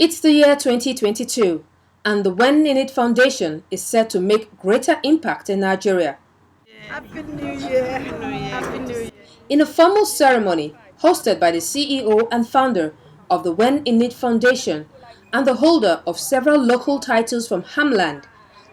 It's the year 2022, and the When in It Foundation is set to make greater impact in Nigeria. Happy New Year. Happy New Year. In a formal ceremony hosted by the CEO and founder of the When in It Foundation and the holder of several local titles from Hamland,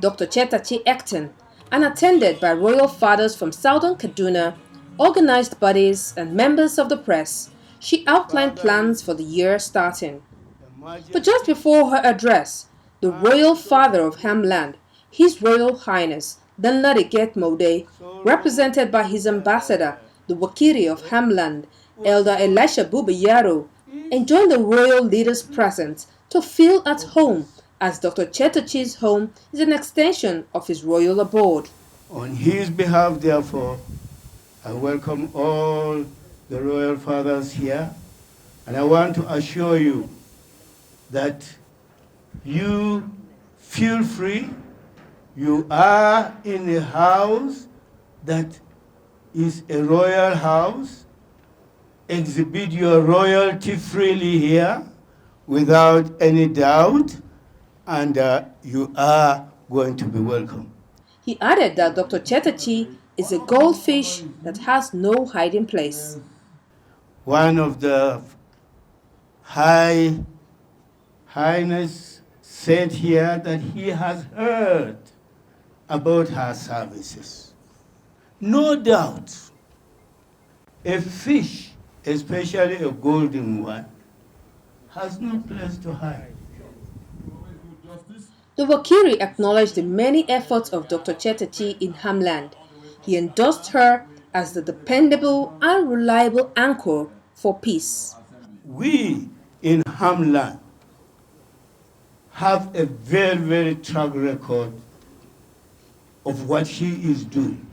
Dr. Chetachi Ecton, and attended by royal fathers from southern Kaduna, organized bodies, and members of the press, she outlined plans for the year starting. But just before her address, the royal father of Hamland, His Royal Highness Danladi Mode, represented by his ambassador, the Wakiri of Hamland, Elder Elisha Bubayaro, enjoined the royal leaders present to feel at home as Dr. Chetachi's home is an extension of his royal abode. On his behalf, therefore, I welcome all the royal fathers here, and I want to assure you that you feel free. You are in a house that is a royal house. Exhibit your royalty freely here without any doubt, and you are going to be welcome. He added that Dr. Chetachi is a goldfish that has no hiding place. One of the Highness said here that he has heard about her services. No doubt, a fish, especially a golden one, has no place to hide. The Wakiri acknowledged the many efforts of Dr. Chetachi in Hamland. He endorsed her as the dependable and reliable anchor for peace. We in Hamland have a very, very track record of what she is doing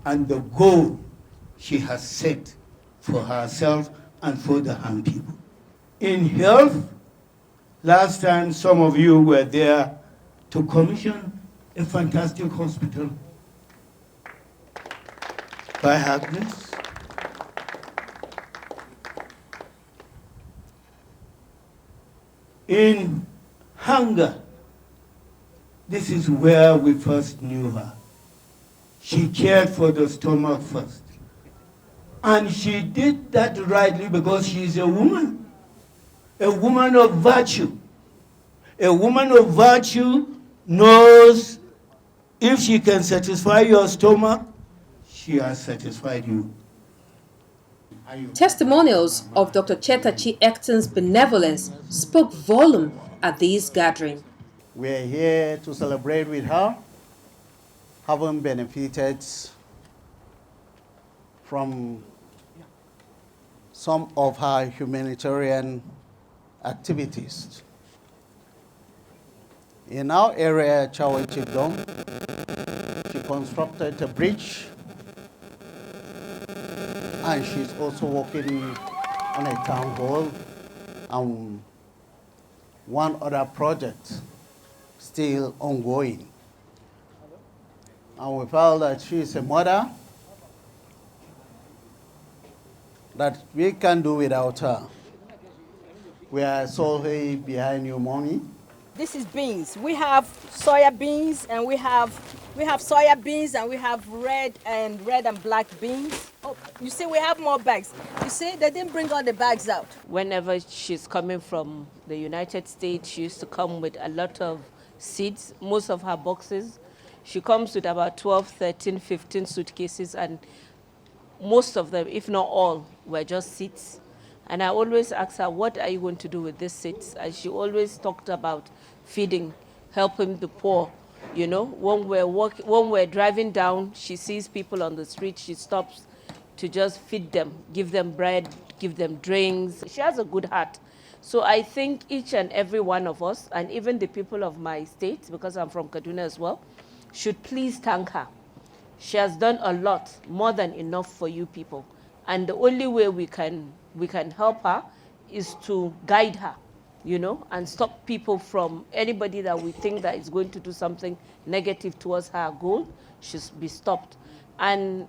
and the goal she has set for herself and for the Ham people. In health, last time some of you were there to commission a fantastic hospital by Agnes. In hunger, this is where we first knew her. She cared for the stomach first. And she did that rightly because she is a woman of virtue. A woman of virtue knows if she can satisfy your stomach, she has satisfied you. Testimonials of Dr. Chetachi Ecton's benevolence spoke volume at this gathering. We are here to celebrate with her, having benefited from some of her humanitarian activities. In our area, Chawe Chibdong, she constructed a bridge, and she's also working on a town hall and one other project still ongoing. And we felt that she is a mother that we can do without her. We are solely behind you, mommy. This is beans. We have soya beans and we have soya beans and we have red and black beans. Oh, you see we have more bags. You see they didn't bring all the bags out. Whenever she's coming from the United States, she used to come with a lot of seeds, most of her boxes. She comes with about 12, 13, 15 suitcases, and most of them, if not all, were just seeds. And I always asked her, what are you going to do with these seeds? And she always talked about feeding, helping the poor. You know, when we're driving down, she sees people on the street, she stops to just feed them, give them bread, give them drinks. She has a good heart. So I think each and every one of us, and even the people of my state, because I'm from Kaduna as well, should please thank her. She has done a lot, more than enough for you people. And the only way we can help her is to guide her, you know, and stop people from anybody that we think that is going to do something negative towards her goal should be stopped. And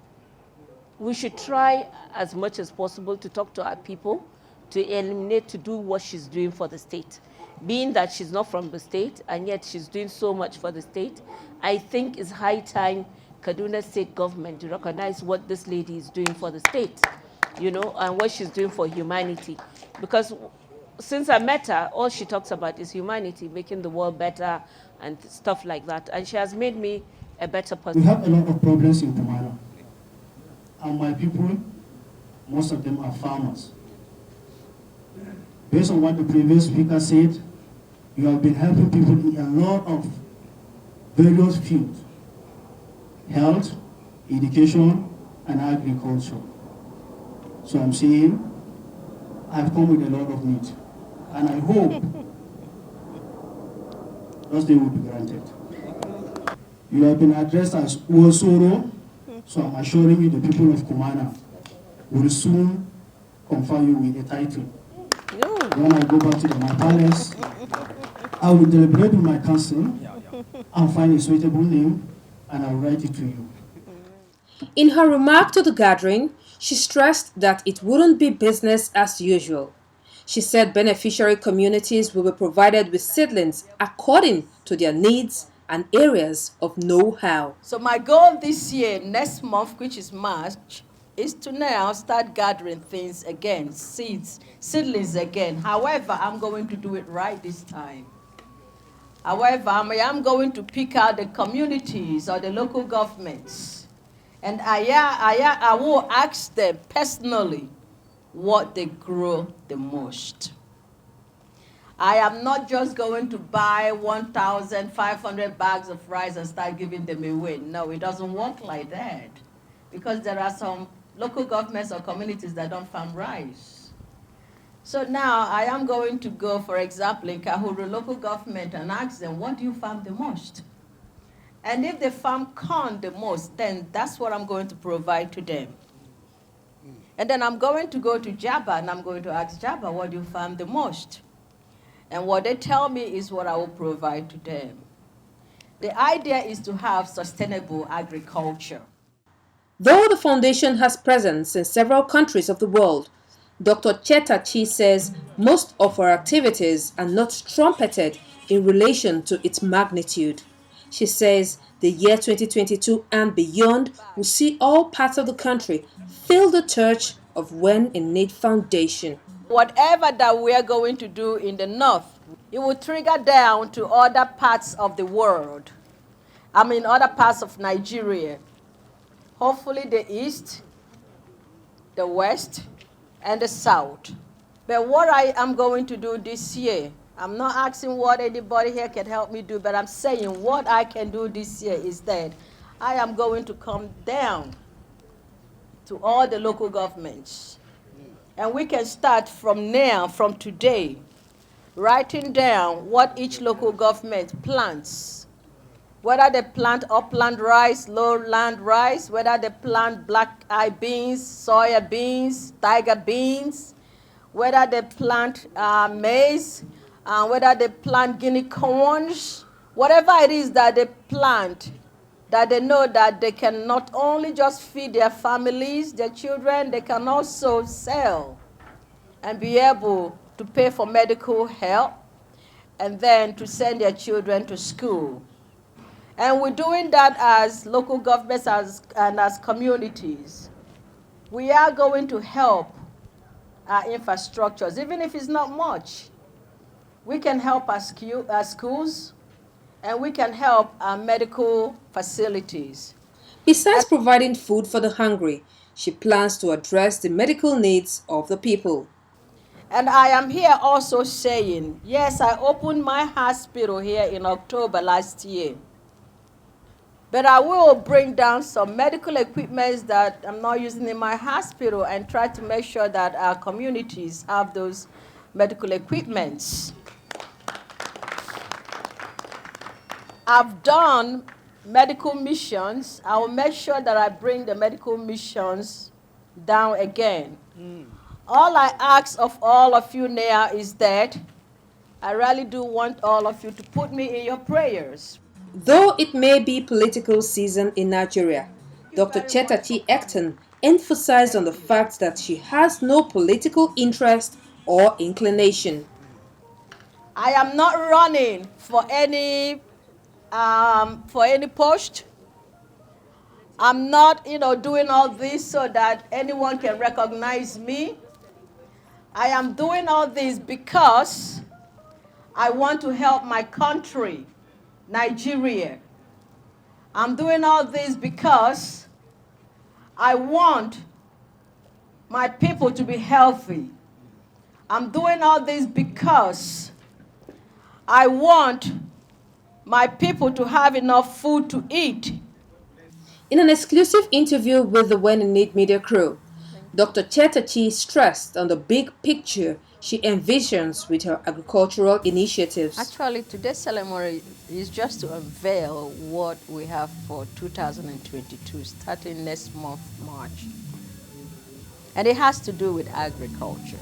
we should try as much as possible to talk to our people to eliminate, to do what she's doing for the state. Being that she's not from the state and yet she's doing so much for the state, I think it's high time Kaduna State government to recognize what this lady is doing for the state, you know, and what she's doing for humanity. Because since I met her, all she talks about is humanity, making the world better and stuff like that. And she has made me a better person. We have a lot of problems in Kumana. And my people, most of them are farmers. Based on what the previous speaker said, you have been helping people in a lot of various fields: health, education, and agriculture. So I'm saying I've come with a lot of need, and I hope those things will be granted. You have been addressed as Uosoro, so I'm assuring you the people of Kumana will soon confer you with a title. When I go back to my palace, I will deliberate with my council and find a suitable name, and I'll write it to you. In her remark to the gathering, she stressed that it wouldn't be business as usual. She said beneficiary communities will be provided with seedlings according to their needs and areas of know-how. So my goal this year, next month, which is March, is to now start gathering things again, seedlings again. However, I'm going to do it right this time. However, I am going to pick out the communities or the local governments, and I will ask them personally what they grow the most. I am not just going to buy 1,500 bags of rice and start giving them away. No, it doesn't work like that, because there are some local governments or communities that don't farm rice. So now I am going to go, for example, in Kahuru local government and ask them, what do you farm the most? And if they farm corn the most, then that's what I'm going to provide to them. And then I'm going to go to Jabba and I'm going to ask Jabba, what do you farm the most? And what they tell me is what I will provide to them. The idea is to have sustainable agriculture. Though the foundation has presence in several countries of the world, Dr. Chetachi says most of her activities are not trumpeted in relation to its magnitude. She says the year 2022 and beyond will see all parts of the country fill the torch of When in Need Foundation. Whatever that we are going to do in the north, it will trigger down to other parts of the world. I mean, other parts of Nigeria. Hopefully the east, the west, and the south. But what I am going to do this year, I'm not asking what anybody here can help me do, but I'm saying what I can do this year is that I am going to come down to all the local governments. And we can start from now, from today, writing down what each local government plants. Whether they plant upland rice, lowland rice, whether they plant black-eyed beans, soya beans, tiger beans, whether they plant maize, whether they plant guinea corns, whatever it is that they plant, that they know that they can not only just feed their families, their children, they can also sell and be able to pay for medical help and then to send their children to school. And we're doing that as local governments and as communities. We are going to help our infrastructures, even if it's not much. We can help our schools, and we can help our medical facilities. Besides providing food for the hungry, she plans to address the medical needs of the people. And I am here also saying, yes, I opened my hospital here in October last year. But I will bring down some medical equipment that I'm not using in my hospital and try to make sure that our communities have those medical equipments. I've done medical missions. I will make sure that I bring the medical missions down again. All I ask of all of you now is that I really do want all of you to put me in your prayers. Though it may be political season in Nigeria, Dr. Chetachi Ecton emphasized on the fact that she has no political interest or inclination. I am not running for any post. I'm not, doing all this so that anyone can recognize me. I am doing all this because I want to help my country, Nigeria. I'm doing all this because I want my people to be healthy. I'm doing all this because I want my people to have enough food to eat. In an exclusive interview with the When in Need media crew, Dr. Chetachi stressed on the big picture she envisions with her agricultural initiatives. Actually, today's ceremony is just to unveil what we have for 2022, starting next month, March. And it has to do with agriculture.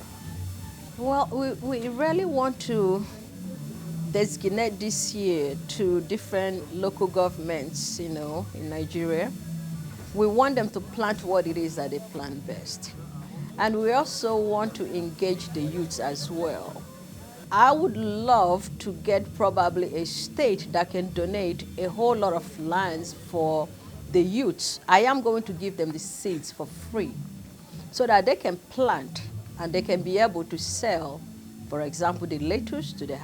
Well, we really want to designate this year to different local governments, in Nigeria. We want them to plant what it is that they plant best. And we also want to engage the youths as well. I would love to get probably a state that can donate a whole lot of lands for the youths. I am going to give them the seeds for free so that they can plant and they can be able to sell, for example, the lettuce to the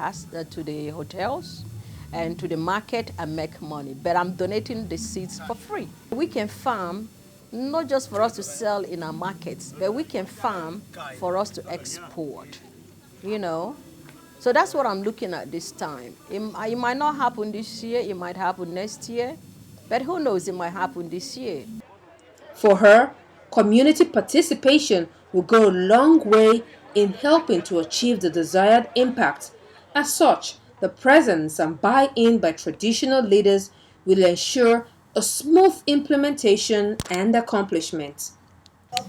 hotels and to the market and make money. But I'm donating the seeds for free. We can farm not just for us to sell in our markets, but we can farm for us to export, So that's what I'm looking at this time. It might not happen this year, it might happen next year, but who knows, it might happen this year. For her, community participation will go a long way in helping to achieve the desired impact. As such, the presence and buy-in by traditional leaders will ensure a smooth implementation and accomplishment.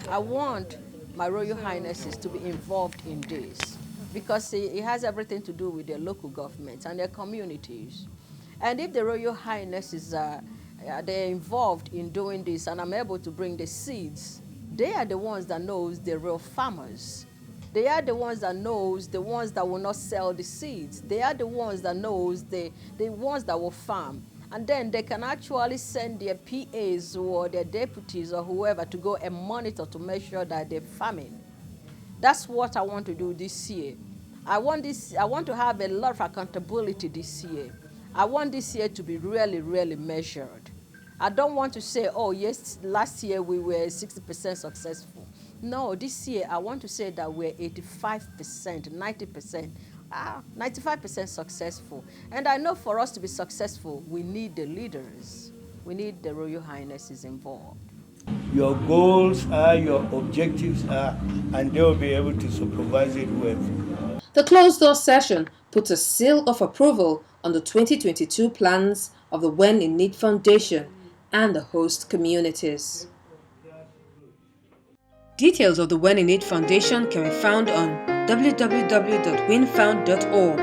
I want my Royal Highnesses to be involved in this because it has everything to do with their local governments and their communities. And if the Royal Highnesses they're involved in doing this and I'm able to bring the seeds, they are the ones that knows the real farmers. They are the ones that knows the ones that will not sell the seeds. They are the ones that knows the ones that will farm. And then they can actually send their PAs or their deputies or whoever to go and monitor to make sure that they're farming. That's what I want to do this year. I want to have a lot of accountability this year. I want this year to be really, really measured. I don't want to say, oh, yes, last year we were 60% successful. No, this year I want to say that we're 85%, 90%, 95% successful. And I know for us to be successful, we need the leaders. We need the Royal Highnesses involved. Your goals are, your objectives are, and they'll be able to supervise it well. The closed-door session put a seal of approval on the 2022 plans of the When in Need Foundation and the host communities. Details of the When in Need Foundation can be found on www.winfound.org,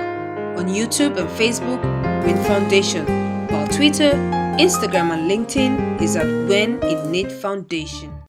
on YouTube and Facebook, Win Foundation, while Twitter, Instagram and LinkedIn is at When in Need Foundation.